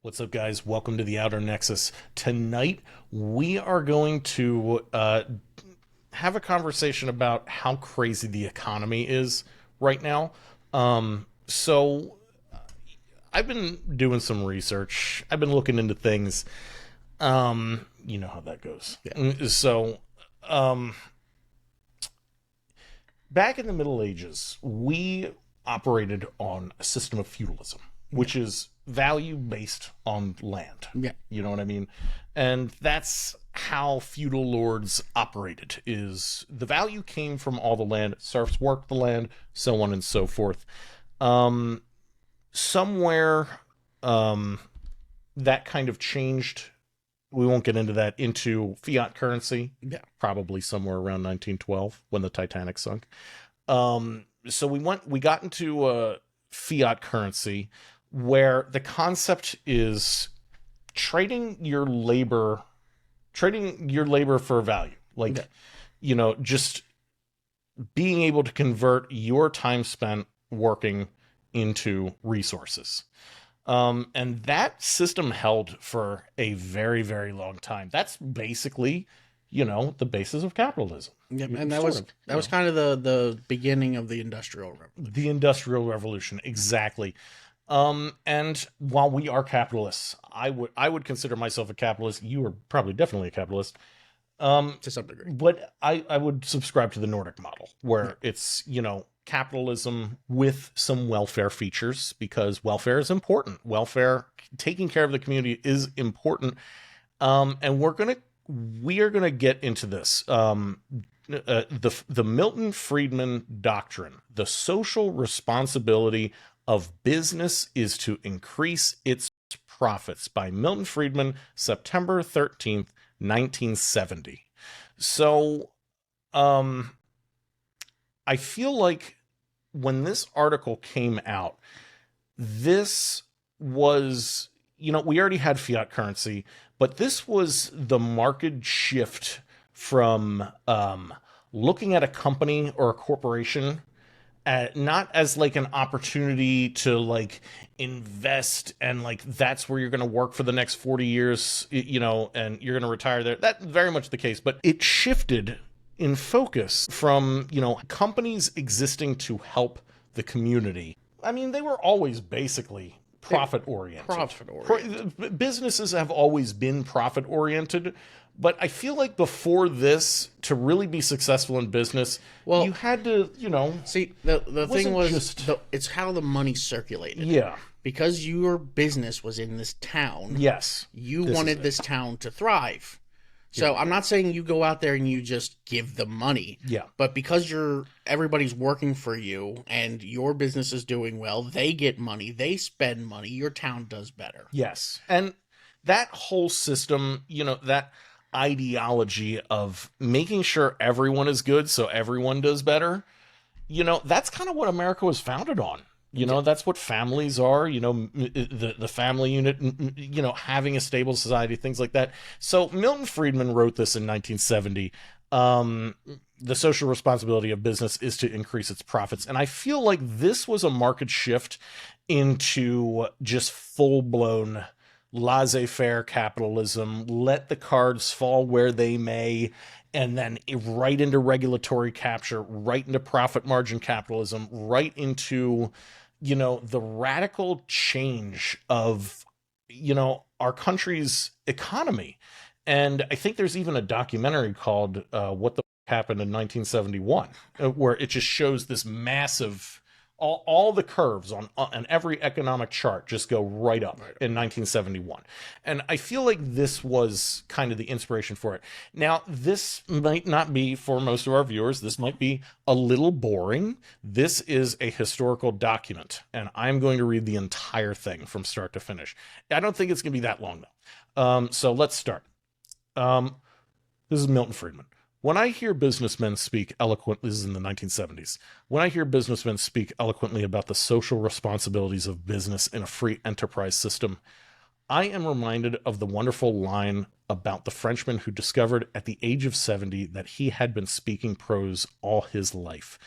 What's up, guys? Welcome to the Outer Nexus. Tonight, we are going to have a conversation about how crazy the economy is right now. So, I've been doing some research. I've been looking into things. You know how that goes. Yeah. So, um, back in the Middle Ages, we operated on a system of feudalism, which is value based on land. Yeah. You know what I mean? And that's how feudal lords operated, is the value came from all the land, serfs worked the land, so on and so forth. Um, Somewhere that kind of changed. We won't get into that, into fiat currency, Yeah. probably somewhere around 1912 when the Titanic sunk. So we got into fiat currency, where the concept is trading your labor, for value. Like, Yeah. just being able to convert your time spent working into resources. And that system held for a very, very long time. That's basically, the basis of capitalism. Yeah. And that Sort was of, that was kind of the beginning of the Industrial Revolution. the Industrial Revolution, exactly. And while we are capitalists, I would consider myself a capitalist. You are probably definitely a capitalist. To some degree. But I would subscribe to the Nordic model, where it's, capitalism with some welfare features, because welfare is important. Welfare, taking care of the community, is important. And we are gonna get into this. The Milton Friedman doctrine, the social responsibility of business is to increase its profits, by Milton Friedman, September 13th, 1970. So, I feel like when this article came out, this was, we already had fiat currency, but this was the market shift from looking at a company or a corporation not as like an opportunity to like invest, and like that's where you're going to work for the next 40 years, and you're going to retire there. That's very much the case, but it shifted in focus from, companies existing to help the community. I mean, they were always basically profit oriented. Businesses have always been profit oriented, but I feel like before this, to really be successful in business, Well, you had to, See, the thing wasn't was, just- it's how the money circulated. yeah, Because your business was in this town, yes, you this is wanted it. this town to thrive. So I'm not saying you go out there and you just give them money. Yeah. But because everybody's working for you and your business is doing well, they get money, they spend money, your town does better. Yes. And that whole system, that ideology of making sure everyone is good so everyone does better, that's kind of what America was founded on. That's what families are, the family unit, having a stable society, things like that. So Milton Friedman wrote this in 1970. The social responsibility of business is to increase its profits. And I feel like this was a market shift into just full-blown laissez-faire capitalism. Let the cards fall where they may, and then right into regulatory capture, right into profit margin capitalism, right into, the radical change of, our country's economy. And I think there's even a documentary called What the Happened in 1971, where it just shows this massive, all the curves on every economic chart just go right up in 1971. And I feel like this was kind of the inspiration for it. Now, this might not be, for most of our viewers, this might be a little boring. This is a historical document, and I'm going to read the entire thing from start to finish. I don't think it's going to be that long, though. So let's start. This is Milton Friedman. When I hear businessmen speak eloquently, this is in the 1970s, when I hear businessmen speak eloquently about the social responsibilities of business in a free enterprise system, I am reminded of the wonderful line about the Frenchman who discovered at the age of 70 that he had been speaking prose all his life.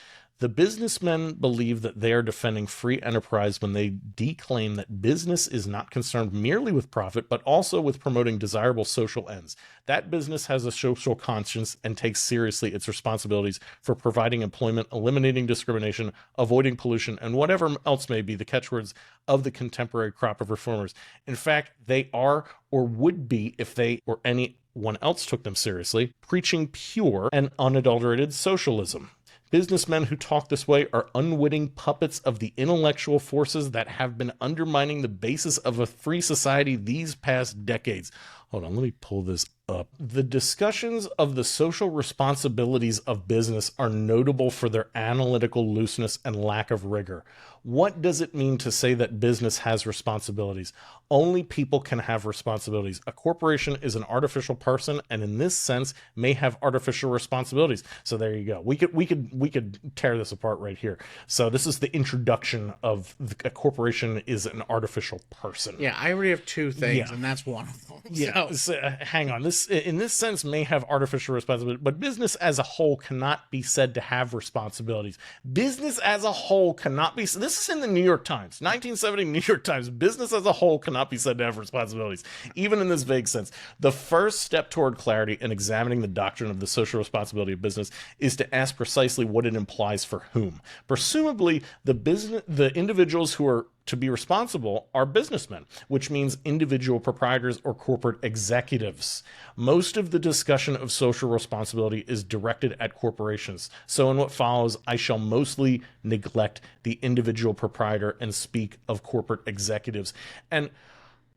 The businessmen believe that they are defending free enterprise when they declaim that business is not concerned merely with profit, but also with promoting desirable social ends. That business has a social conscience and takes seriously its responsibilities for providing employment, eliminating discrimination, avoiding pollution, and whatever else may be the catchwords of the contemporary crop of reformers. In fact, they are, or would be if they or anyone else took them seriously, preaching pure and unadulterated socialism. Businessmen who talk this way are unwitting puppets of the intellectual forces that have been undermining the basis of a free society these past decades. Hold on, let me pull this up. The discussions of the social responsibilities of business are notable for their analytical looseness and lack of rigor. What does it mean to say that business has responsibilities? Only people can have responsibilities. A corporation is an artificial person, and in this sense may have artificial responsibilities. So there you go. We could tear this apart right here. So this is the introduction of a corporation is an artificial person. Yeah, I already have two things, and that's one of them. Yeah, hang on. This, in this sense, may have artificial responsibility, but business as a whole cannot be said to have responsibilities. Business as a whole cannot be. This is in the New York Times, 1970 New York Times. Business as a whole cannot be said to have responsibilities, even in this vague sense. The first step toward clarity in examining the doctrine of the social responsibility of business is to ask precisely what it implies for whom. Presumably, the individuals who are to be responsible are businessmen, which means individual proprietors or corporate executives. Most of the discussion of social responsibility is directed at corporations. So in what follows, I shall mostly neglect the individual proprietor and speak of corporate executives. And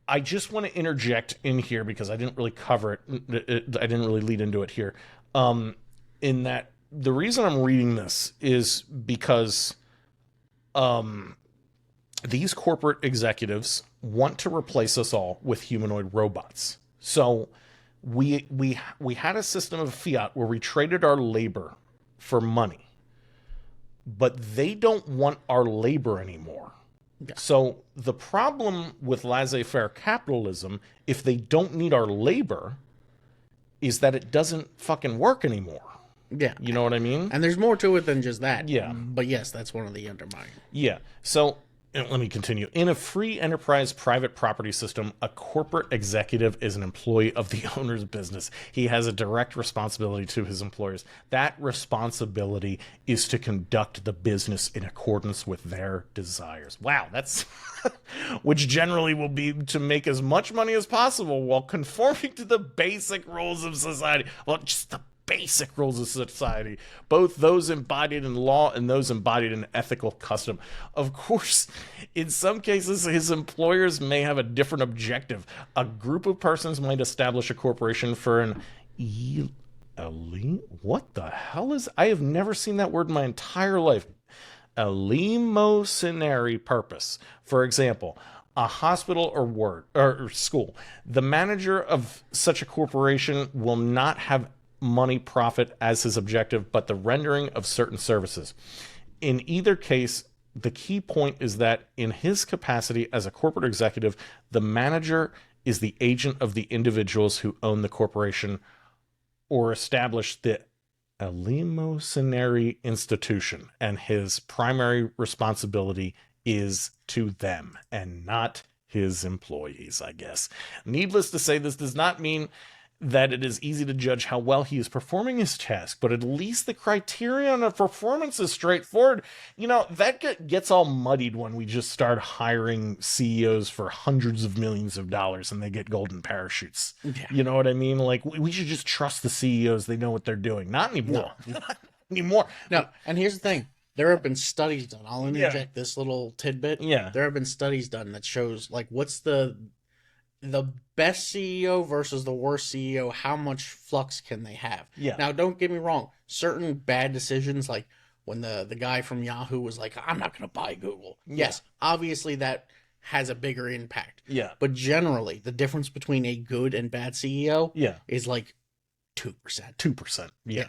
I just want to interject in here because I didn't really cover it. I didn't really lead into it here. In that the reason I'm reading this is because these corporate executives want to replace us all with humanoid robots. So we had a system of fiat where we traded our labor for money, but they don't want our labor anymore. Yeah. So the problem with laissez-faire capitalism, if they don't need our labor, is that it doesn't fucking work anymore. Yeah. You know what I mean? And there's more to it than just that. Yeah. But yes, that's one of the undermining. Yeah. So let me continue. In a free enterprise private property system, a corporate executive is an employee of the owner's business. He has a direct responsibility to his employers. That responsibility is to conduct the business in accordance with their desires. Wow, that's which generally will be to make as much money as possible while conforming to the basic rules of society. Well, just the basic rules of society, both those embodied in law and those embodied in ethical custom. Of course, in some cases, his employers may have a different objective. A group of persons might establish a corporation for an what the hell is? I have never seen that word in my entire life. Eleemosynary purpose. For example, a hospital or school. The manager of such a corporation will not have money profit as his objective, but the rendering of certain services. In either case, the key point is that in his capacity as a corporate executive, the manager is the agent of the individuals who own the corporation or establish the eleemosynary institution, and his primary responsibility is to them and not his employees, I guess. Needless to say, this does not mean that it is easy to judge how well he is performing his task, but at least the criterion of performance is straightforward. You know, that gets all muddied when we just start hiring CEOs for hundreds of millions of dollars and they get golden parachutes. Yeah. You know what I mean? Like, we should just trust the CEOs. They know what they're doing. Not anymore. No. Not anymore. No, and here's the thing. There have been studies done. I'll interject this little tidbit. Yeah. There have been studies done that shows, like, what's the best CEO versus the worst CEO, how much flux can they have? Yeah. Now, don't get me wrong. Certain bad decisions, like when the guy from Yahoo was like, I'm not going to buy Google. Yeah. Yes, obviously that has a bigger impact. Yeah. But generally, the difference between a good and bad CEO is like 2%. 2%. Yeah.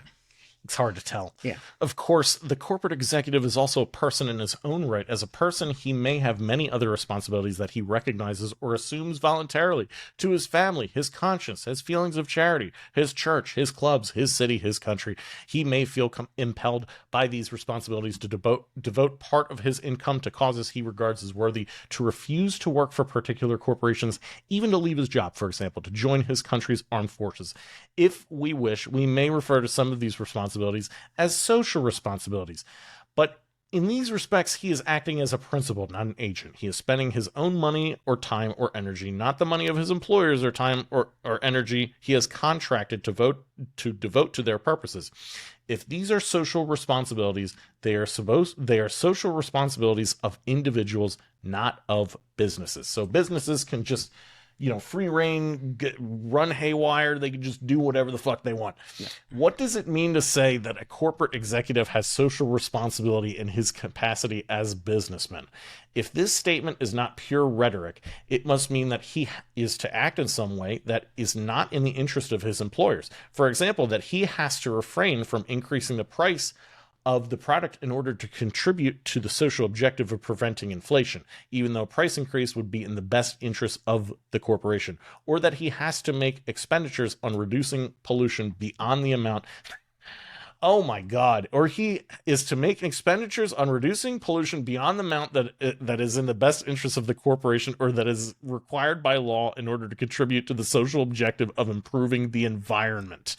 It's hard to tell. Yeah. Of course, the corporate executive is also a person in his own right. As a person, he may have many other responsibilities that he recognizes or assumes voluntarily to his family, his conscience, his feelings of charity, his church, his clubs, his city, his country. He may feel impelled by these responsibilities to devote part of his income to causes he regards as worthy, to refuse to work for particular corporations, even to leave his job, for example, to join his country's armed forces. If we wish, we may refer to some of these responsibilities as social responsibilities. But in these respects, he is acting as a principal, not an agent. He is spending his own money or time or energy, not the money of his employers or time or energy he has contracted to devote to their purposes. If these are social responsibilities, they are social responsibilities of individuals, not of businesses. So businesses can just free reign, run haywire. They can just do whatever the fuck they want. Yeah. What does it mean to say that a corporate executive has social responsibility in his capacity as businessman? If this statement is not pure rhetoric, it must mean that he is to act in some way that is not in the interest of his employers. For example, that he has to refrain from increasing the price of the product in order to contribute to the social objective of preventing inflation, even though a price increase would be in the best interest of the corporation, or that he has to make expenditures on reducing pollution beyond the amount. Oh my God. Or he is to make expenditures on reducing pollution beyond the amount that is in the best interest of the corporation, or that is required by law in order to contribute to the social objective of improving the environment.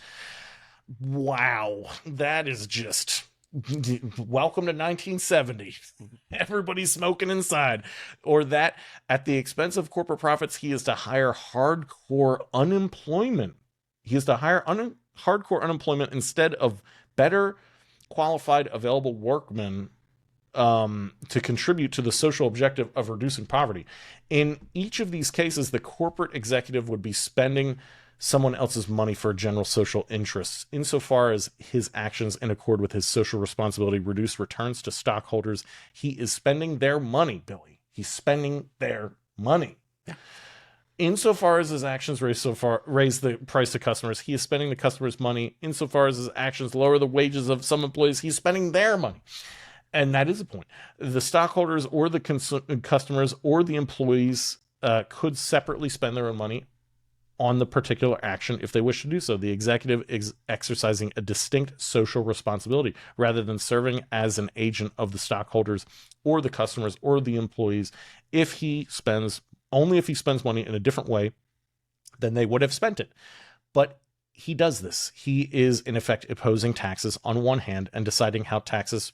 Wow. That is just... welcome to 1970. Everybody's smoking inside. Or that at the expense of corporate profits, he is to hire hardcore unemployment. He is to hire hardcore unemployment instead of better qualified available workmen to contribute to the social objective of reducing poverty. In each of these cases, the corporate executive would be spending someone else's money for general social interests, insofar as his actions in accord with his social responsibility reduce returns to stockholders. He is spending their money, Billy. He's spending their money. Yeah. Insofar as his actions raise the price to customers, he is spending the customers' money. Insofar as his actions lower the wages of some employees, he's spending their money. And that is the point. The stockholders or the customers or the employees could separately spend their own money on the particular action if they wish to do so. The executive is exercising a distinct social responsibility rather than serving as an agent of the stockholders or the customers or the employees if he spends money in a different way than they would have spent it. But he does this. He is in effect imposing taxes on one hand and deciding how tax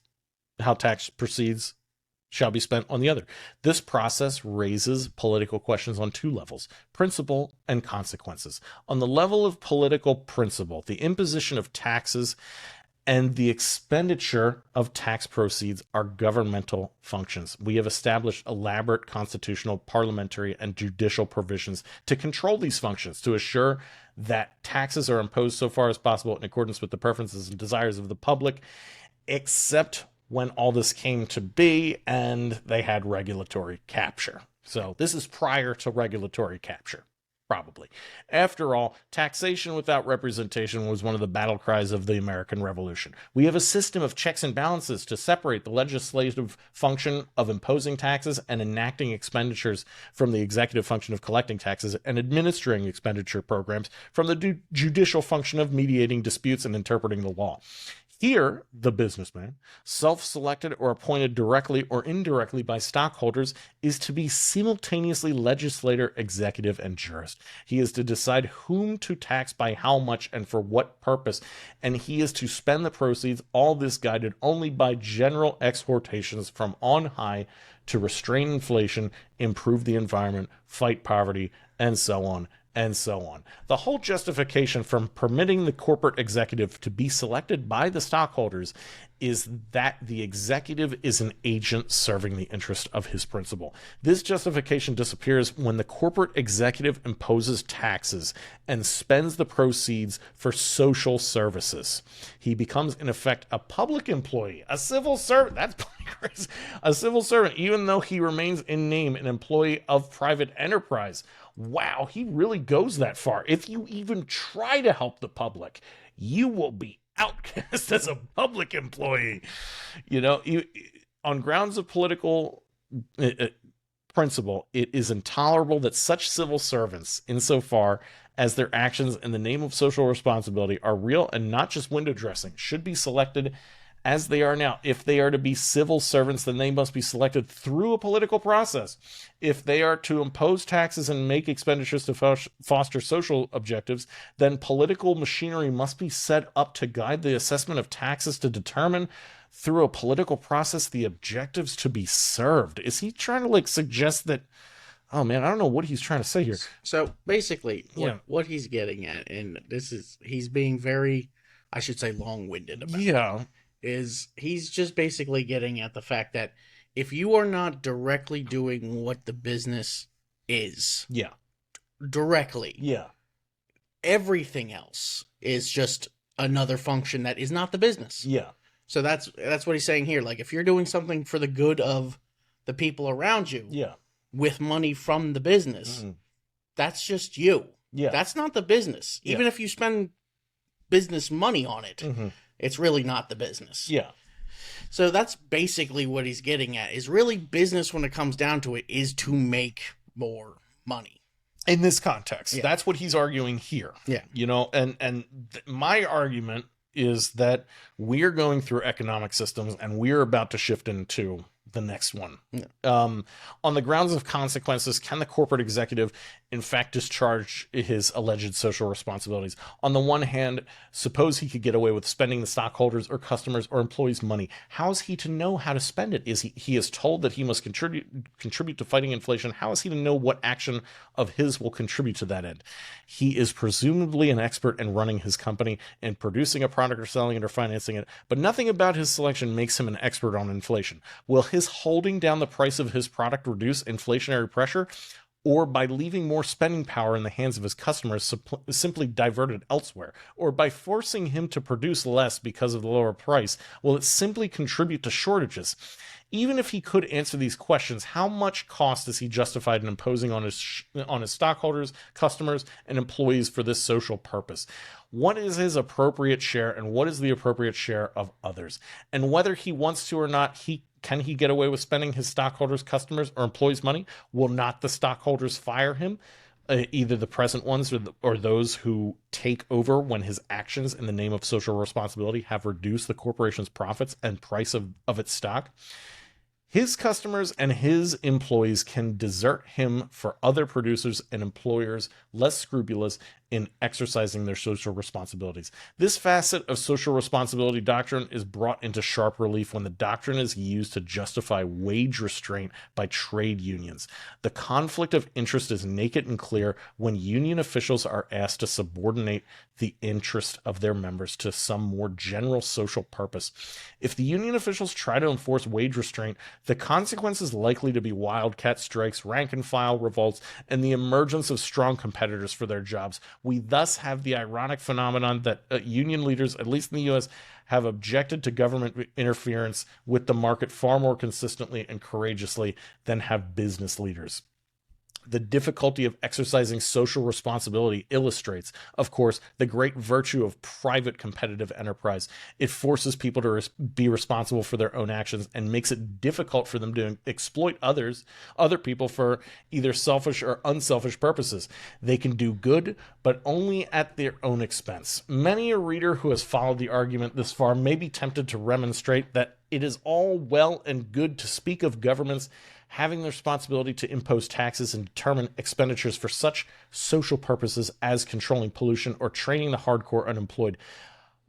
proceeds shall be spent on the other. This process raises political questions on two levels: principle and consequences. On the level of political principle, the imposition of taxes and the expenditure of tax proceeds are governmental functions. We have established elaborate constitutional, parliamentary, and judicial provisions to control these functions, to assure that taxes are imposed so far as possible in accordance with the preferences and desires of the public, except when all this came to be and they had regulatory capture. So this is prior to regulatory capture, probably. After all, taxation without representation was one of the battle cries of the American Revolution. We have a system of checks and balances to separate the legislative function of imposing taxes and enacting expenditures from the executive function of collecting taxes and administering expenditure programs from the judicial function of mediating disputes and interpreting the law. Here, the businessman, self-selected or appointed directly or indirectly by stockholders, is to be simultaneously legislator, executive, and jurist. He is to decide whom to tax by how much and for what purpose, and he is to spend the proceeds, all this guided only by general exhortations from on high to restrain inflation, improve the environment, fight poverty, and so on. And so on. The whole justification from permitting the corporate executive to be selected by the stockholders is that the executive is an agent serving the interest of his principal. This justification disappears when the corporate executive imposes taxes and spends the proceeds for social services. He becomes, in effect, a public employee, a civil servant. That's crazy. A civil servant, even though he remains in name an employee of private enterprise. Wow, he really goes that far. If you even try to help the public, you will be outcast as a public employee. You know, on grounds of political principle, it is intolerable that such civil servants, insofar as their actions in the name of social responsibility are real and not just window dressing, should be selected as they are now. If they are to be civil servants, then they must be selected through a political process. If they are to impose taxes and make expenditures to foster social objectives, then political machinery must be set up to guide the assessment of taxes to determine through a political process the objectives to be served. Is he trying to like suggest that? Oh man, I don't know what he's trying to say here. So basically, what he's getting at, and he's being very, I should say, long-winded about it, is he's just basically getting at the fact that if you are not directly doing what the business is, directly, everything else is just another function that is not the business. So that's what he's saying here. Like, if you're doing something for the good of the people around you, with money from the business, that's just you. That's not the business. Even if you spend business money on it, it's really not the business. So that's basically what he's getting at, is really business, when it comes down to it, is to make more money. In this context, that's what he's arguing here. You know, and my argument is that we're going through economic systems and we're about to shift into the next one. On the grounds of consequences, can the corporate executive in fact discharge his alleged social responsibilities? On the one hand, suppose he could get away with spending the stockholders or customers or employees' money. How is he to know how to spend it? He is told that he must contribute to fighting inflation. How is he to know what action of his will contribute to that end? He is presumably an expert in running his company and producing a product or selling it or financing it, but nothing about his selection makes him an expert on inflation. Will his holding down the price of his product reduce inflationary pressure, or by leaving more spending power in the hands of his customers simply divert it elsewhere? Or by forcing him to produce less because of the lower price, will it simply contribute to shortages? Even if he could answer these questions, how much cost is he justified in imposing on his stockholders, customers, and employees for this social purpose? What is his appropriate share, and what is the appropriate share of others? And whether he wants to or not, can he get away with spending his stockholders, customers, or employees' money? Will not the stockholders fire him? Either the present ones or those who take over when his actions in the name of social responsibility have reduced the corporation's profits and price of its stock? His customers and his employees can desert him for other producers and employers less scrupulous in exercising their social responsibilities. This facet of social responsibility doctrine is brought into sharp relief when the doctrine is used to justify wage restraint by trade unions. The conflict of interest is naked and clear when union officials are asked to subordinate the interest of their members to some more general social purpose. If the union officials try to enforce wage restraint, the consequence is likely to be wildcat strikes, rank and file revolts, and the emergence of strong competitors for their jobs. We thus have the ironic phenomenon that union leaders, at least in the U.S., have objected to government interference with the market far more consistently and courageously than have business leaders. The difficulty of exercising social responsibility illustrates, of course, the great virtue of private competitive enterprise. It forces people to be responsible for their own actions and makes it difficult for them to exploit other people for either selfish or unselfish purposes. They can do good, but only at their own expense. Many a reader who has followed the argument this far may be tempted to remonstrate that it is all well and good to speak of governments having the responsibility to impose taxes and determine expenditures for such social purposes as controlling pollution or training the hardcore unemployed,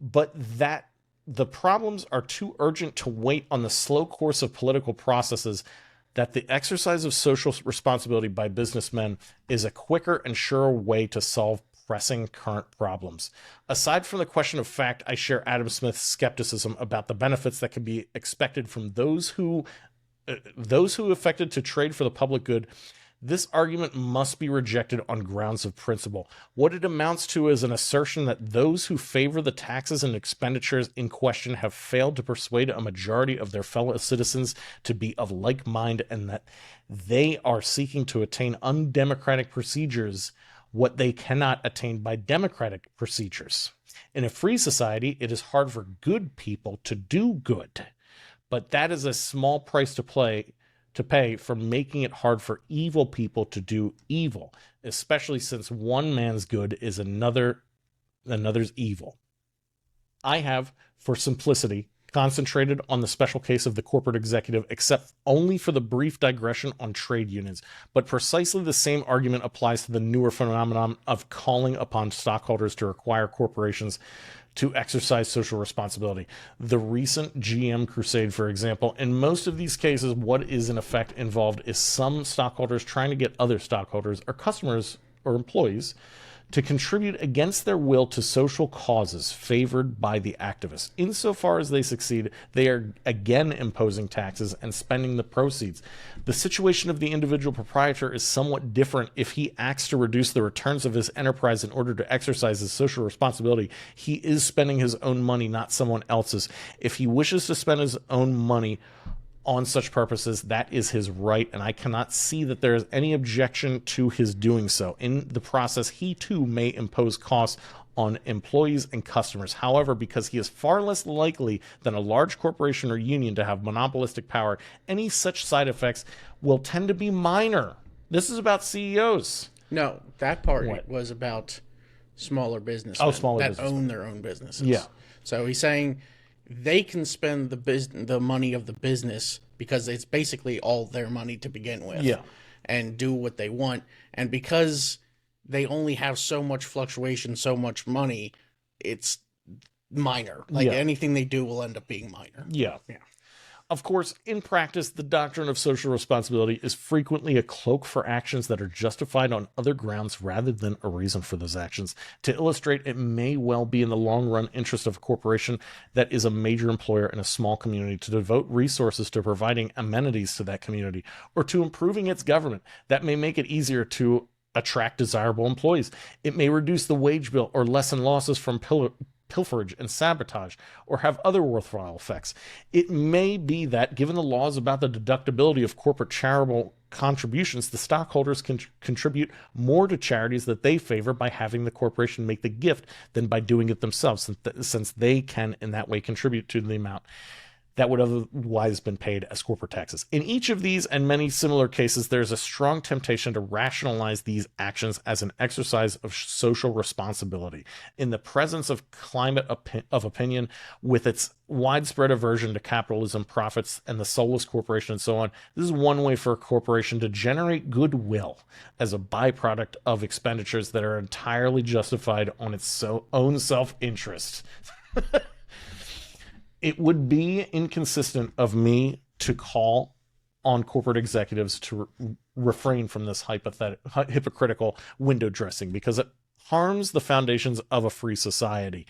but that the problems are too urgent to wait on the slow course of political processes, that the exercise of social responsibility by businessmen is a quicker and surer way to solve pressing current problems. Aside from the question of fact, I share Adam Smith's skepticism about the benefits that can be expected from those who affected to trade for the public good. This argument must be rejected on grounds of principle. What it amounts to is an assertion that those who favor the taxes and expenditures in question have failed to persuade a majority of their fellow citizens to be of like mind, and that they are seeking to attain undemocratic procedures what they cannot attain by democratic procedures. In a free society, it is hard for good people to do good, but that is a small price to pay for making it hard for evil people to do evil, especially since one man's good is another's evil. I have, for simplicity, concentrated on the special case of the corporate executive, except only for the brief digression on trade unions. But precisely the same argument applies to the newer phenomenon of calling upon stockholders to require corporations to exercise social responsibility. The recent GM crusade, for example, in most of these cases, what is in effect involved is some stockholders trying to get other stockholders or customers or employees to contribute against their will to social causes favored by the activists. Insofar as they succeed, they are again imposing taxes and spending the proceeds. The situation of the individual proprietor is somewhat different. If he acts to reduce the returns of his enterprise in order to exercise his social responsibility, he is spending his own money, not someone else's. If he wishes to spend his own money on such purposes, that is his right, and I cannot see that there is any objection to his doing so. In the process, he too may impose costs on employees and customers. However, because he is far less likely than a large corporation or union to have monopolistic power, any such side effects will tend to be minor. This is about CEOs. No, that part was about smaller businesses that own their own businesses. Yeah. So he's saying they can spend the money of the business because it's basically all their money to begin with. Yeah. And do what they want. And because they only have so much fluctuation, so much money, it's minor. Like anything they do will end up being minor. Yeah. Of course, in practice, the doctrine of social responsibility is frequently a cloak for actions that are justified on other grounds rather than a reason for those actions. To illustrate, it may well be in the long-run interest of a corporation that is a major employer in a small community to devote resources to providing amenities to that community or to improving its government. That may make it easier to attract desirable employees. It may reduce the wage bill or lessen losses from pilferage and sabotage, or have other worthwhile effects. It may be that, given the laws about the deductibility of corporate charitable contributions, the stockholders can contribute more to charities that they favor by having the corporation make the gift than by doing it themselves, since they can in that way contribute to the amount that would otherwise been paid as corporate taxes. In each of these and many similar cases, there's a strong temptation to rationalize these actions as an exercise of social responsibility. In the presence of climate of opinion, with its widespread aversion to capitalism, profits, and the soulless corporation and so on, this is one way for a corporation to generate goodwill as a byproduct of expenditures that are entirely justified on its own self-interest. It would be inconsistent of me to call on corporate executives to refrain from this hypocritical window dressing because it harms the foundations of a free society.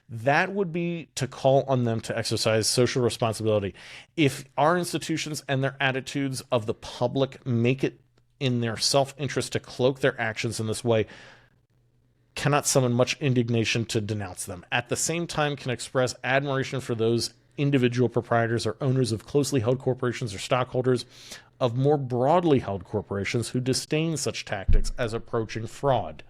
That would be to call on them to exercise social responsibility. If our institutions and their attitudes of the public make it in their self-interest to cloak their actions in this way, cannot summon much indignation to denounce them. At the same time, can express admiration for those individual proprietors or owners of closely held corporations or stockholders of more broadly held corporations who disdain such tactics as approaching fraud.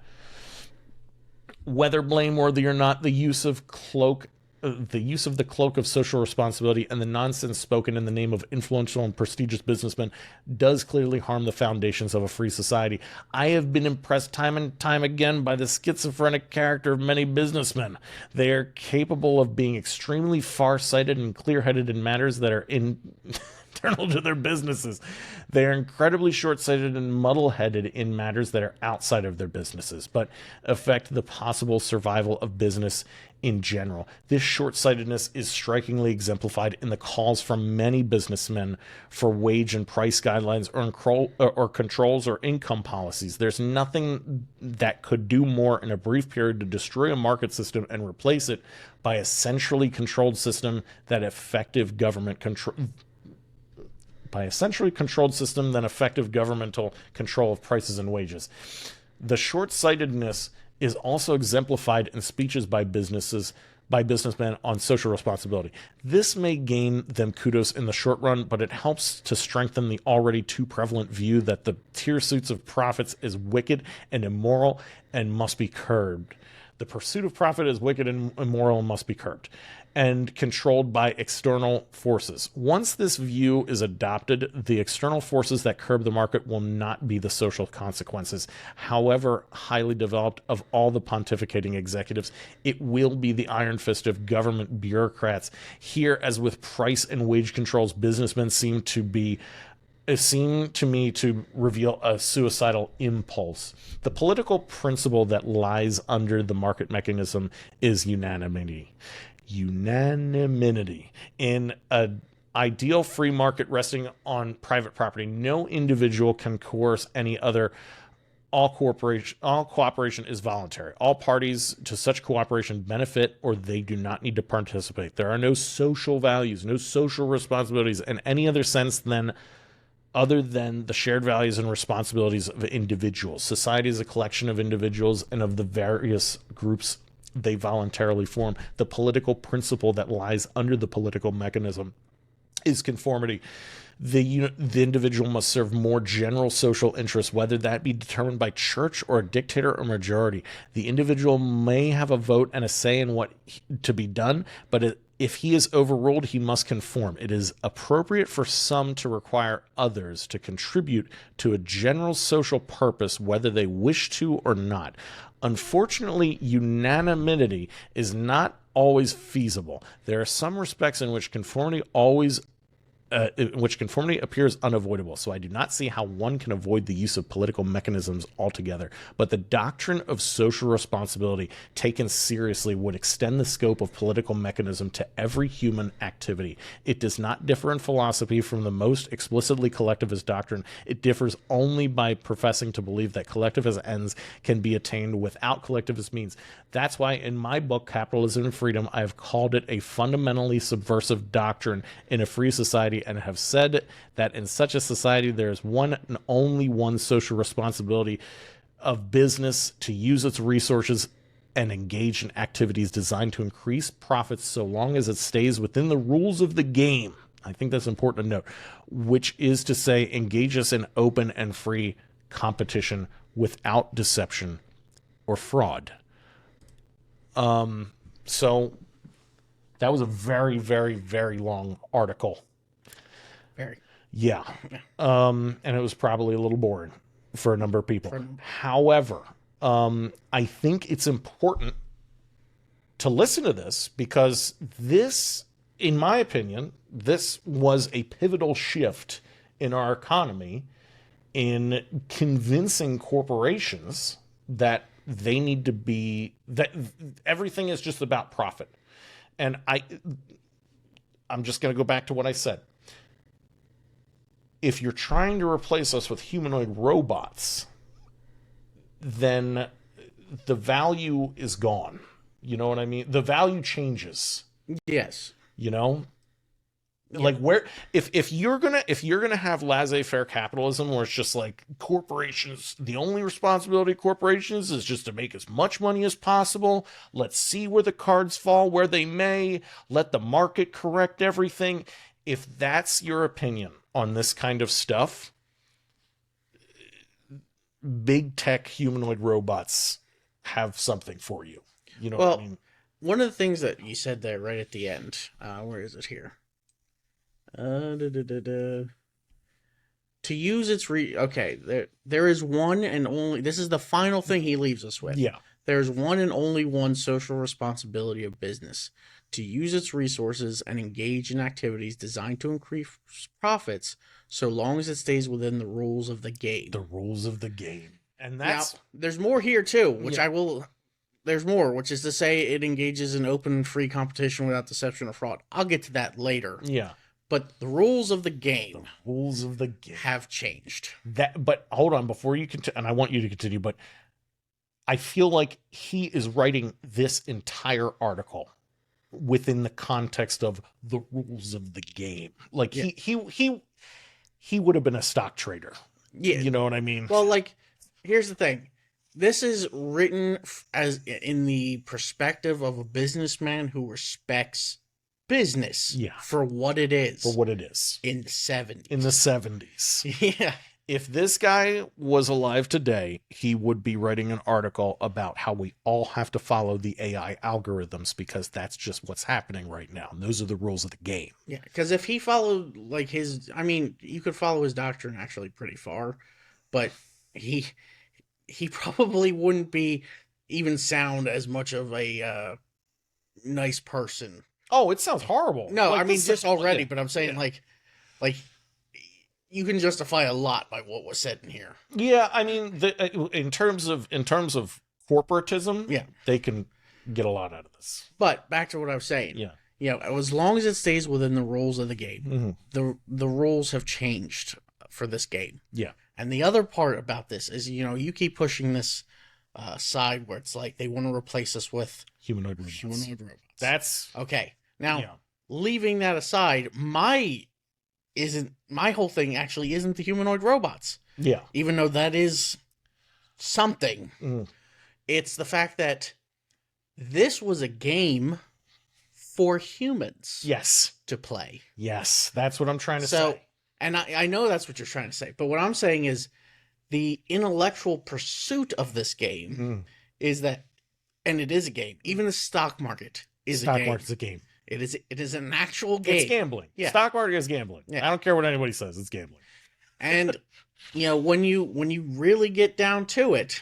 Whether blameworthy or not, the use of the cloak of social responsibility and the nonsense spoken in the name of influential and prestigious businessmen does clearly harm the foundations of a free society. I have been impressed time and time again by the schizophrenic character of many businessmen. They are capable of being extremely far-sighted and clear-headed in matters that are internal to their businesses. They are incredibly short-sighted and muddle-headed in matters that are outside of their businesses, but affect the possible survival of business in general. This short-sightedness is strikingly exemplified in the calls from many businessmen for wage and price guidelines or controls or income policies. There's nothing that could do more in a brief period to destroy a market system and replace it by a centrally controlled system than effective governmental control of prices and wages. The short-sightedness is also exemplified in speeches by businesses by businessmen on social responsibility. This may gain them kudos in the short run, but it helps to strengthen the already too prevalent view that the pursuit of profits is wicked and immoral and must be curbed. The pursuit of profit is wicked and immoral and must be curbed and controlled by external forces. Once this view is adopted, the external forces that curb the market will not be the social consequences, however highly developed, of all the pontificating executives. It will be the iron fist of government bureaucrats. Here, as with price and wage controls, businessmen seem to me to reveal a suicidal impulse. The political principle that lies under the market mechanism is unanimity. In an ideal free market resting on private property, no individual can coerce any other. All cooperation is voluntary. All parties to such cooperation benefit, or they do not need to participate. There are no social values, no social responsibilities in any other sense other than the shared values and responsibilities of individuals. Society is a collection of individuals and of the various groups they voluntarily form. The political principle that lies under the political mechanism is conformity. The individual must serve more general social interests, whether that be determined by church or a dictator or majority. The individual may have a vote and a say in what to be done, but if he is overruled, he must conform. It is appropriate for some to require others to contribute to a general social purpose, whether they wish to or not. Unfortunately, unanimity is not always feasible. There are some respects in which conformity appears unavoidable, so I do not see how one can avoid the use of political mechanisms altogether. But the doctrine of social responsibility taken seriously would extend the scope of political mechanism to every human activity. It does not differ in philosophy from the most explicitly collectivist doctrine. It differs only by professing to believe that collectivist ends can be attained without collectivist means. That's why in my book, Capitalism and Freedom, I have called it a fundamentally subversive doctrine in a free society, and have said that in such a society there is one and only one social responsibility of business: to use its resources and engage in activities designed to increase profits so long as it stays within the rules of the game. I think that's important to note, which is to say, engage us in open and free competition without deception or fraud. So that was a very, very, very long article. Very. Yeah. And it was probably a little boring for a number of people. However, I think it's important to listen to this, because this, in my opinion, this was a pivotal shift in our economy in convincing corporations that they need to be, that everything is just about profit. And I'm just going to go back to what I said. If you're trying to replace us with humanoid robots, then the value is gone. You know what I mean? The value changes. Yes. You know? Yeah. Like, where if you're gonna have laissez-faire capitalism, where it's just like corporations, the only responsibility of corporations is just to make as much money as possible. Let's see where the cards fall where they may. Let the market correct everything. If that's your opinion on this kind of stuff, big tech humanoid robots have something for you. You know what I mean? One of the things that you said there right at the end, where is it here? To use its okay, there is one and only, this is the final thing he leaves us with. Yeah. There's one and only one social responsibility of business: to use its resources and engage in activities designed to increase profits so long as it stays within the rules of the game. The rules of the game. And that's... Now, there's more here too, which there's more, which is to say it engages in open and free competition without deception or fraud. I'll get to that later. Yeah. But the rules of the game, have changed. But hold on, before you continue, and I want you to continue, but I feel like he is writing this entire article within the context of the rules of the game. Like, he would have been a stock trader. Yeah. You know what I mean? Well, like, here's the thing. this is written as in the perspective of a businessman who respects business for what it is. For what it is. In the 70s. In the 70s. Yeah. If this guy was alive today, he would be writing an article about how we all have to follow the AI algorithms because that's just what's happening right now. And those are the rules of the game. Yeah, because if he followed like his, I mean, you could follow his doctrine actually pretty far, but he probably wouldn't be even sound as much of a nice person. Oh, it sounds horrible. No, like, I mean just already, but I'm saying like you can justify a lot by what was said in here. Yeah, I mean, in terms of corporatism, they can get a lot out of this. But back to what I was saying. Yeah, as long as it stays within the rules of the game, the rules have changed for this game. Yeah. And the other part about this is, you keep pushing this side where it's like they want to replace us with humanoid robots. That's okay. Now, leaving that aside, my whole thing actually isn't the humanoid robots. Yeah. Even though that is something. It's the fact that this was a game for humans. Yes. To play. Yes. That's what I'm trying to say. And I know that's what you're trying to say. But what I'm saying is the intellectual pursuit of this game is that, and it is a game. Even the stock market is a game. Stock market's a game. It is an actual game. It's gambling. Yeah. Stock market is gambling. Yeah. I don't care what anybody says. It's gambling. And when you really get down to it,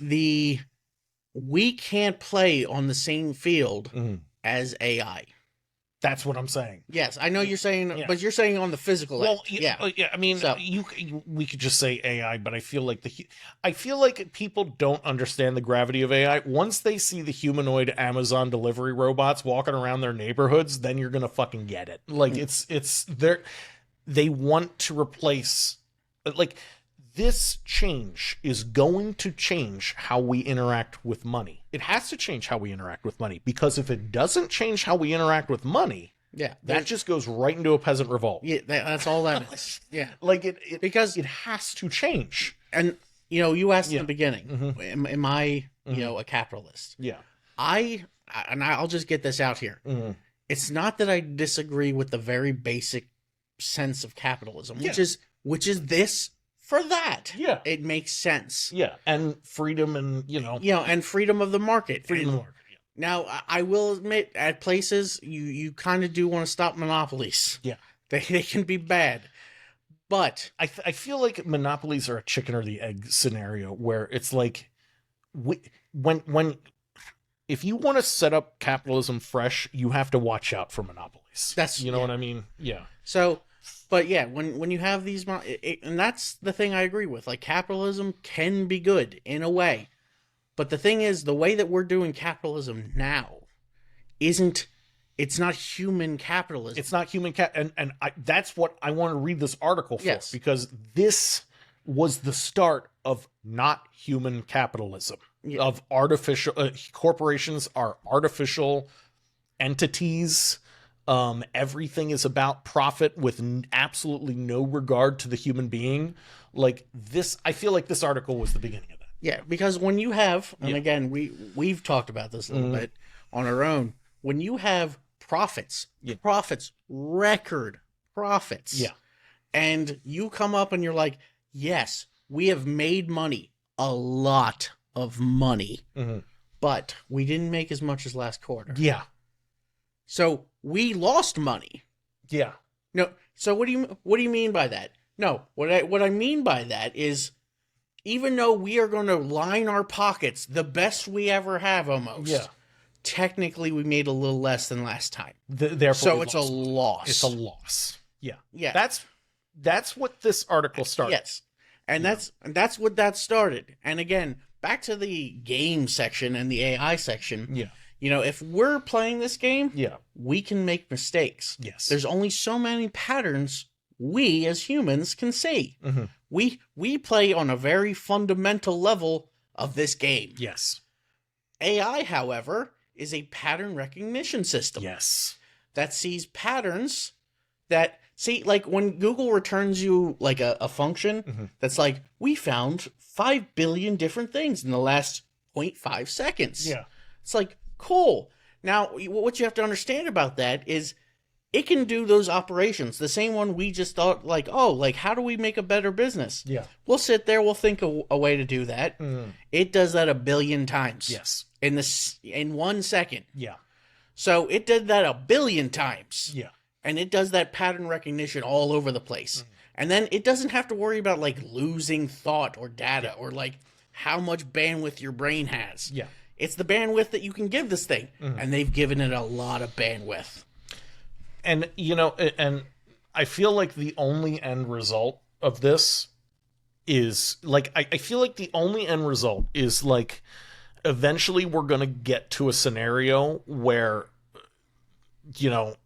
we can't play on the same field as AI. That's what I'm saying. Yes, I know you're saying, but you're saying on the physical end. Yeah. I mean, we could just say AI, but I feel like people don't understand the gravity of AI. Once they see the humanoid Amazon delivery robots walking around their neighborhoods, then you're gonna fucking get it. Like they want to replace, like, this change is going to change how we interact with money. It has to change how we interact with money, because if it doesn't change how we interact with money, that just goes right into a peasant revolt. Yeah, that's all that is. Yeah, like because it has to change. And you asked in the beginning, am I a capitalist? Yeah, I'll just get this out here. It's not that I disagree with the very basic sense of capitalism, which is this. For that, it makes sense. Yeah, and freedom, and and freedom of the market. Freedom of the market. Yeah. Now, I will admit, at places you kind of do want to stop monopolies. Yeah, they can be bad, but I feel like monopolies are a chicken or the egg scenario, where it's like, when if you want to set up capitalism fresh, you have to watch out for monopolies. That's what I mean. Yeah. So. But yeah, when you have these, and that's the thing I agree with. Like, capitalism can be good in a way, but the thing is, the way that we're doing capitalism now it's not human capitalism. It's not human that's what I want to read this article for, because this was the start of not human capitalism, of artificial corporations are artificial entities. Everything is about profit with absolutely no regard to the human being. Like this, I feel like this article was the beginning of that. Yeah, because when you have, and again, we've talked about this a little bit on our own, when you have record profits, and you come up and you're like, yes, we have made money, a lot of money, but we didn't make as much as last quarter. Yeah. So we lost money. Yeah. No. So what do you mean by that? No. What I mean by that is, even though we are going to line our pockets the best we ever have, almost. Technically, we made a little less than last time. Therefore, so it's a loss. It's a loss. Yeah. Yeah. That's what this article started. Yes. And that's what that started. And again, back to the game section and the AI section. Yeah. If we're playing this game, we can make mistakes. Yes. There's only so many patterns we as humans can see. We play on a very fundamental level of this game. Yes. AI, however, is a pattern recognition system. Yes. That sees patterns that See, like when Google returns you like a function that's like, we found 5 billion different things in the last 0.5 seconds. Yeah. It's like, cool. Now, what you have to understand about that is it can do those operations. The same one we just thought, like, oh, like, how do we make a better business? Yeah. We'll sit there, we'll think a way to do that. It does that 1 billion times. Yes. In 1 second. Yeah. So it did that 1 billion times. Yeah. And it does that pattern recognition all over the place. And then it doesn't have to worry about, like, losing thought or data or, like, how much bandwidth your brain has. Yeah. It's the bandwidth that you can give this thing. And they've given it a lot of bandwidth. And, you know, and I feel like the only end result of this is, like, I feel like the only end result is, like, eventually we're going to get to a scenario where, you know,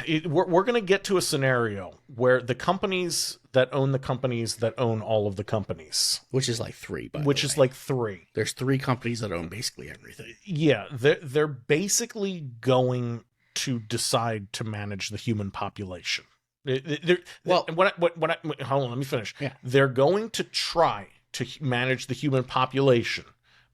we're going to get to a scenario where the companies that own the companies that own all of the companies, Which is like 3, by which the is way. like 3. There's 3 companies that own basically everything. Yeah, they're basically going to decide to manage the human population. Hold on, let me finish. Yeah. They're going to try to manage the human population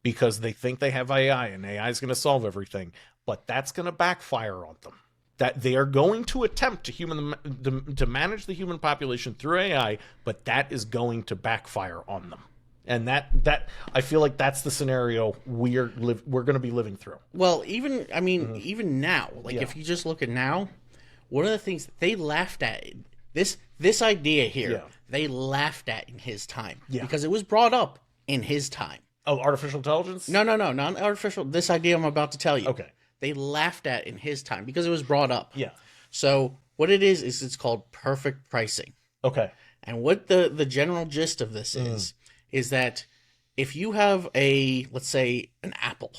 because they think they have AI and AI is going to solve everything, but that's going to backfire on them. That they are going to attempt to manage the human population through AI, but that is going to backfire on them. And that I feel like that's the scenario we're going to be living through. Well, even now, like if you just look at now, one of the things that they laughed at this idea here, they laughed at in his time because it was brought up in his time. Oh, artificial intelligence? No, not artificial. This idea I'm about to tell you. Okay. They laughed at in his time because it was brought up. Yeah. So what it is it's called perfect pricing. Okay. And what the general gist of this is that if you have let's say an apple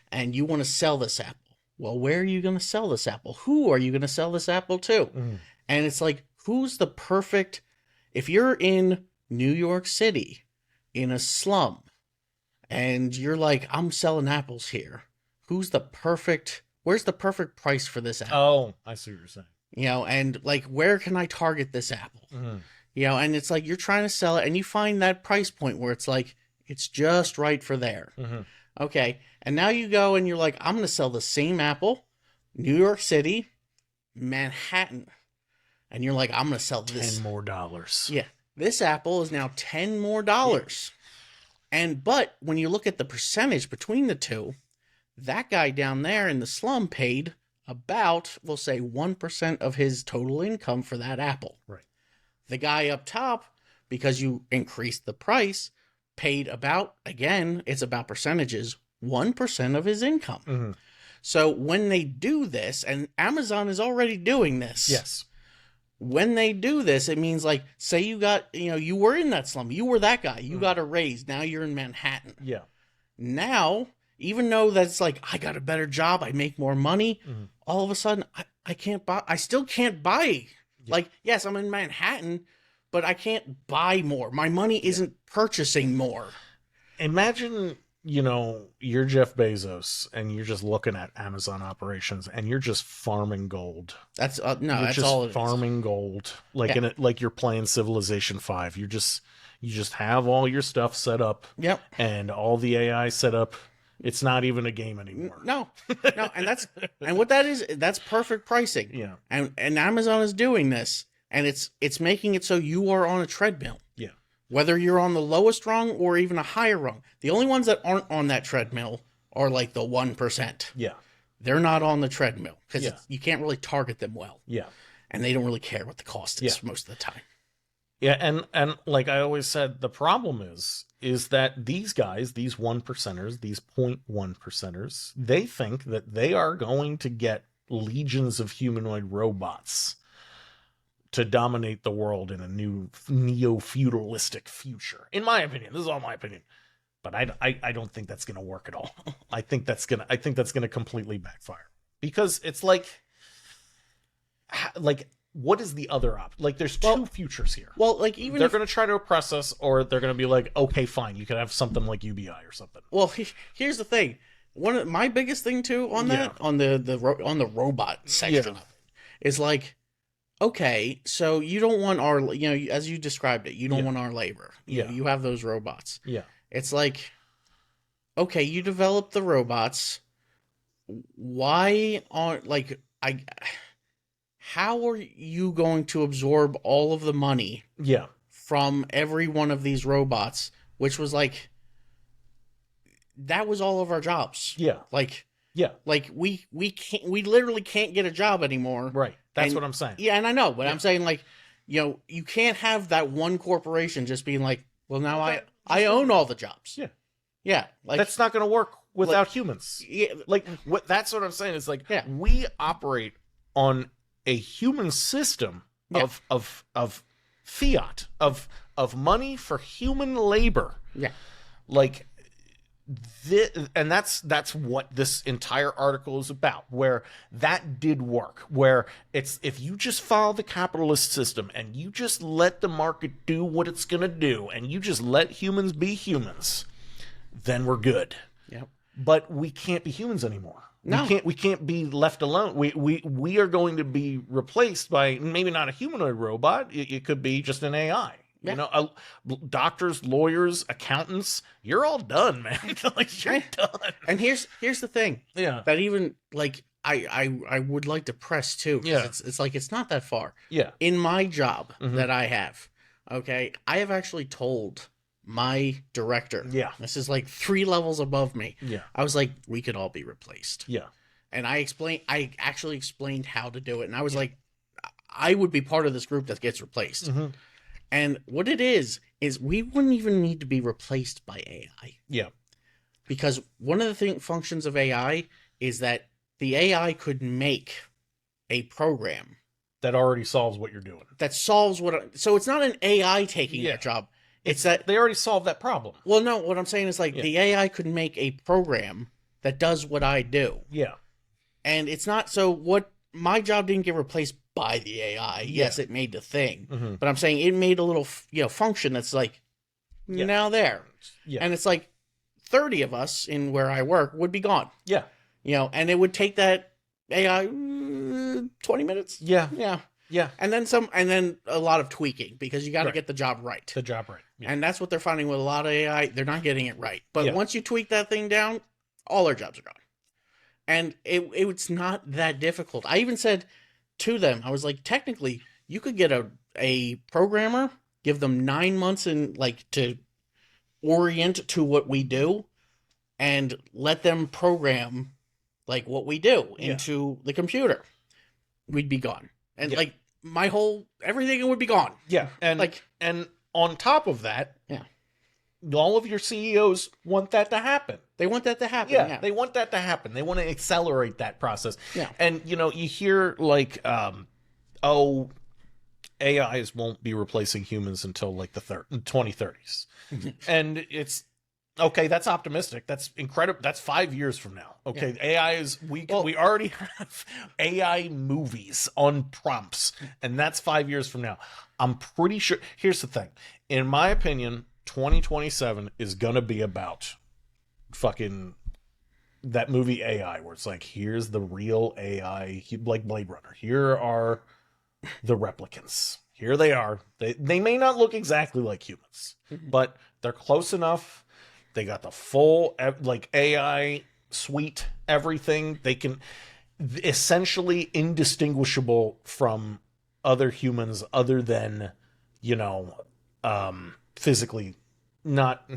and you want to sell this apple, well, where are you going to sell this apple? Who are you going to sell this apple to? And it's like, who's the perfect, if you're in New York City in a slum and you're like, I'm selling apples here. Where's the perfect price for this apple? Oh, I see what you're saying. You know, and like, where can I target this apple? You know, and it's like, you're trying to sell it and you find that price point where it's like, it's just right for there. Okay. And now you go and you're like, I'm going to sell the same apple, New York City, Manhattan. And you're like, I'm going to sell this. $10 more. Yeah. This apple is now $10 more. But when you look at the percentage between the two, that guy down there in the slum paid about, we'll say, 1% of his total income for that apple. Right. The guy up top, because you increased the price, paid about, again, it's about percentages, 1% of his income. So when they do this, and Amazon is already doing this. Yes. When they do this, it means like, say you got, you were in that slum. You were that guy. You got a raise. Now you're in Manhattan. Yeah. Now, even though that's like, I got a better job, I make more money, all of a sudden, I can't buy, I still can't buy. Yeah. Like, yes, I'm in Manhattan, but I can't buy more. My money isn't purchasing more. Imagine, you're Jeff Bezos and you're just looking at Amazon operations and you're just farming gold. That's you're that's just all it farming is. gold. Like like you're playing Civilization 5. You just have all your stuff set up. Yep. And all the AI set up. It's not even a game anymore. No, and what that is, that's perfect pricing. Yeah. And Amazon is doing this, and it's making it so you are on a treadmill. Yeah. Whether you're on the lowest rung or even a higher rung. The only ones that aren't on that treadmill are like the 1%. Yeah. They're not on the treadmill because Yeah. you can't really target them well. Yeah. And they don't really care what the cost is most of the time. Yeah, and like I always said, the problem is that these guys, these 1%ers, these 0.1%ers, they think that they are going to get legions of humanoid robots to dominate the world in a new neo-feudalistic future. In my opinion, this is all my opinion. But I don't think that's going to work at all. I think that's going to completely backfire. Because it's like what is the other option? Like, there's two futures here. Well, like, even they're going to try to oppress us, or they're going to be like, okay, fine, you can have something like UBI or something. Well, here's the thing. one of my biggest thing too on that on the robot section of it is like, okay, so you don't want our, as you described it, you don't want our labor. You have those robots. Yeah. It's like, okay, you develop the robots. Why aren't, like, how are you going to absorb all of the money from every one of these robots, which was like, that was all of our jobs. Like we literally can't get a job anymore. Right. That's what I'm saying. Yeah, and I know, but I'm saying, like, you can't have that one corporation just being like, well, now I own all the jobs. Yeah. Like, that's not going to work without humans. Yeah. Like, that's what I'm saying. It's like, we operate on a human system of fiat, of money for human labor. Yeah. Like, and that's what this entire article is about, where that did work, where it's, if you just follow the capitalist system and you just let the market do what it's going to do and you just let humans be humans, then we're good. Yep. But we can't be humans anymore. No. We can't be left alone. We are going to be replaced by maybe not a humanoid robot. It could be just an AI. Yeah. Doctors, lawyers, accountants, you're all done, man. Like, you're done. And here's the thing. Yeah. That even, like, I would like to press too. Yeah. It's like, it's not that far. Yeah. In my job that I have, okay, I have actually told my director. Yeah. This is like 3 levels above me. Yeah. I was like, we could all be replaced. Yeah. And I actually explained how to do it. And I was like, I would be part of this group that gets replaced. Mm-hmm. And what it is we wouldn't even need to be replaced by AI. Yeah. Because one of the functions of AI is that the AI could make a program that already solves what you're doing. That solves so it's not an AI taking their job. It's that they already solved that problem. Well, no, what I'm saying is, like, the AI could make a program that does what I do. Yeah. And it's not, so what, my job didn't get replaced by the AI. Yes, it made the thing. Mm-hmm. But I'm saying it made a little, function that's like, now there. Yeah. And it's like 30 of us in where I work would be gone. Yeah. And it would take that AI 20 minutes. Yeah. Yeah. Yeah. And then a lot of tweaking, because you got to get the job right. The job right. Yeah. And that's what they're finding with a lot of AI. They're not getting it right. But once you tweak that thing down, all their jobs are gone. And it's not that difficult. I even said to them, I was like, technically, you could get a programmer, give them 9 months to orient to what we do, and let them program like what we do into the computer. We'd be gone. And like my whole everything would be gone. Yeah. And on top of that, all of your CEOs want that to happen. They want that to happen. Yeah, they want that to happen. They want to accelerate that process. Yeah. And, you hear like, AIs won't be replacing humans until like the 2030s. And it's, okay, that's optimistic. That's incredible. That's 5 years from now. Okay, AI is, we already have AI movies on prompts, and that's 5 years from now. I'm pretty sure. Here's the thing. In my opinion, 2027 is going to be about fucking that movie AI, where it's like, here's the real AI, like Blade Runner. Here are the replicants. Here they are. They may not look exactly like humans, but they're close enough. They got the full like AI suite, everything. They can essentially indistinguishable from other humans, other than, physically not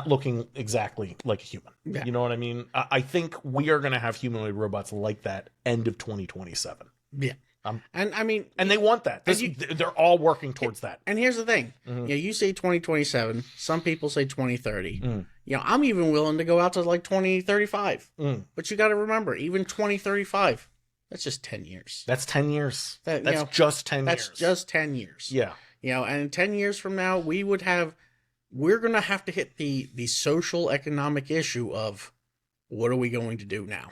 looking exactly like a human. Yeah. You know what I mean? I think we are going to have humanoid robots like that end of 2027. Yeah. And I mean, and they want that. They're all working towards that. And here's the thing: you say 2027. Some people say 2030. I'm even willing to go out to like 2035. But you got to remember, even 2035, that's just 10 years. That's 10 years. That's just 10 years. That's just 10 years. Yeah. And 10 years from now, we're going to have to hit the social economic issue of what are we going to do now?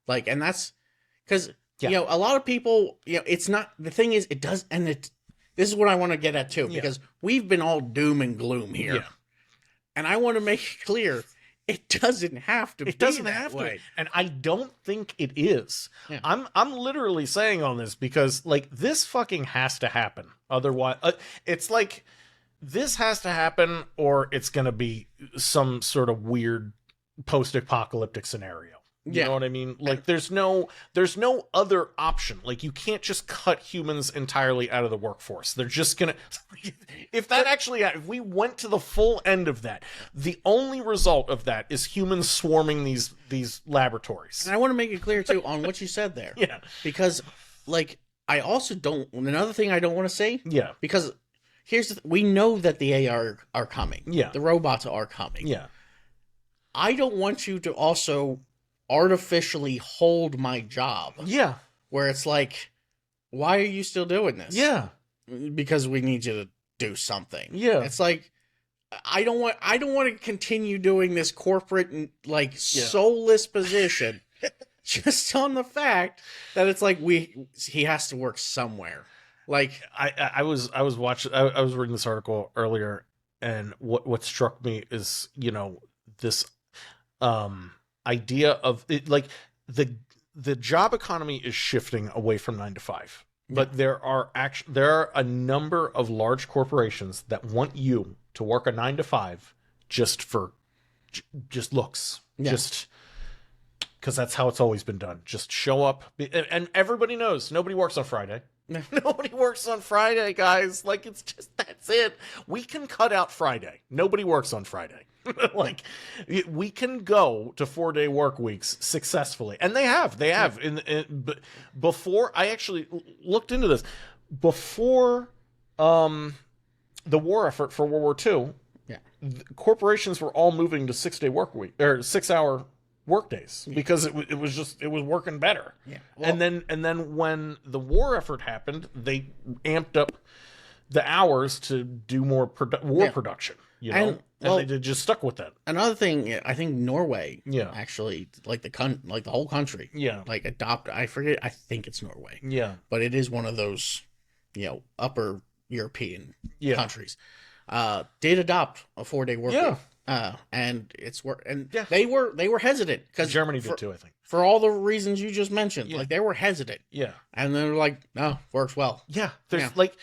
Like, and that's because. Yeah. A lot of people, it's not, the thing is, it does, and this is what I want to get at too, because we've been all doom and gloom here. Yeah. And I want to make it clear, it doesn't have to. It doesn't have to, and I don't think it is. Yeah. I'm literally saying on this because like this fucking has to happen. Otherwise, it's like this has to happen, or it's gonna be some sort of weird post-apocalyptic scenario. You know what I mean? Like there's no other option. Like you can't just cut humans entirely out of the workforce. They're just gonna if we went to the full end of that, the only result of that is humans swarming these laboratories. And I want to make it clear too on what you said there. Yeah. Because like I also don't another thing I don't want to say. Yeah. Because we know that the AI are coming. Yeah. The robots are coming. Yeah. I don't want you to also artificially hold my job. Yeah. Where it's like, why are you still doing this? Yeah. Because we need you to do something. Yeah. It's like I don't want to continue doing this corporate like soulless position just on the fact that it's like he has to work somewhere. Like I was reading this article earlier, and what struck me is, you know, this idea of it, like the job economy is shifting away from 9 to 5, but there are a number of large corporations that want you to work a 9 to 5 just for just looks, just because that's how it's always been done. Just show up, and everybody knows nobody works on Friday. Nobody works on Friday, guys. Like it's just that's it. We can cut out Friday. Nobody works on Friday. Like we can go to 4-day work weeks successfully, and they have before I actually looked into this before the war effort for World War II. Corporations were all moving to 6-day work week or 6-hour work days because it was working better. Well, and then when the war effort happened, they amped up the hours to do more war production. You know, and they just stuck with that. Another thing, I think Norway, actually, like the whole country, like I forget, I think it's Norway, but it is one of those, you know, upper European countries, did adopt a 4-day work week, and they were hesitant because Germany did too, I think, for all the reasons you just mentioned, like they were hesitant, and they're like, no, works well, there's like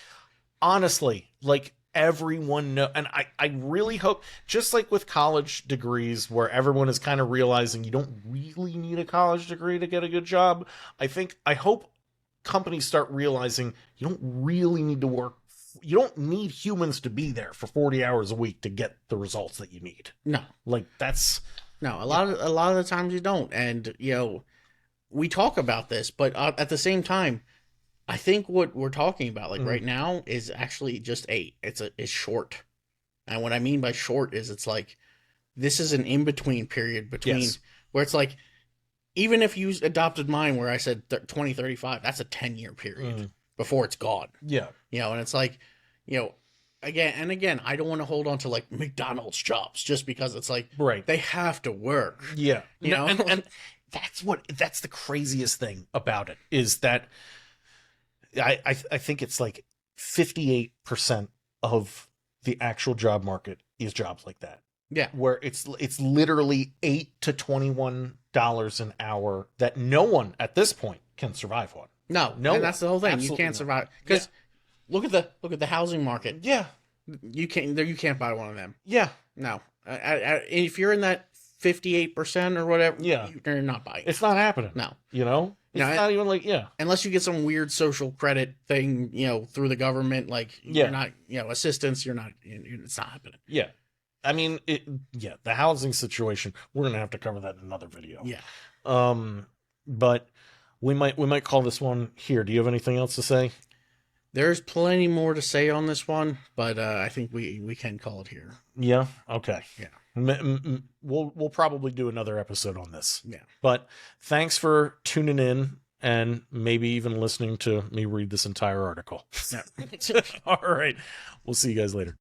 honestly, like. Everyone know, and I really hope, just like with college degrees where everyone is kind of realizing you don't really need a college degree to get a good job, I hope companies start realizing you don't really need to work, you don't need humans to be there for 40 hours a week to get the results that you need. No. Like that's a lot of the times you don't, and you know, we talk about this, but at the same time, I think what we're talking about, like right now, is actually just it's short. And what I mean by short is it's like, this is an in-between period between where it's like, even if you adopted mine where I said 2035, that's a 10-year period before it's gone. Yeah. You know, and it's like, you know, again, I don't want to hold on to like McDonald's jobs just because it's like, they have to work. Yeah. You know, and that's the craziest thing about it is that I think it's like 58% of the actual job market is jobs like that. Yeah. Where it's literally $8 to $21 an hour that no one at this point can survive on. No, and that's the whole thing. You can't survive because look at the housing market. Yeah. You can't buy one of them. Yeah. No. If you're in that 58% or whatever, you're not buying it. It's not happening. No. You know? It's not even like, unless you get some weird social credit thing, you know, through the government, like you're not, you know, assistance, it's not happening. Yeah. I mean, the housing situation, we're going to have to cover that in another video. Yeah. But we might call this one here. Do you have anything else to say? There's plenty more to say on this one, but I think we can call it here. Yeah. Okay. Yeah. We'll probably do another episode on this. Yeah. But thanks for tuning in and maybe even listening to me read this entire article. Yeah. All right. We'll see you guys later.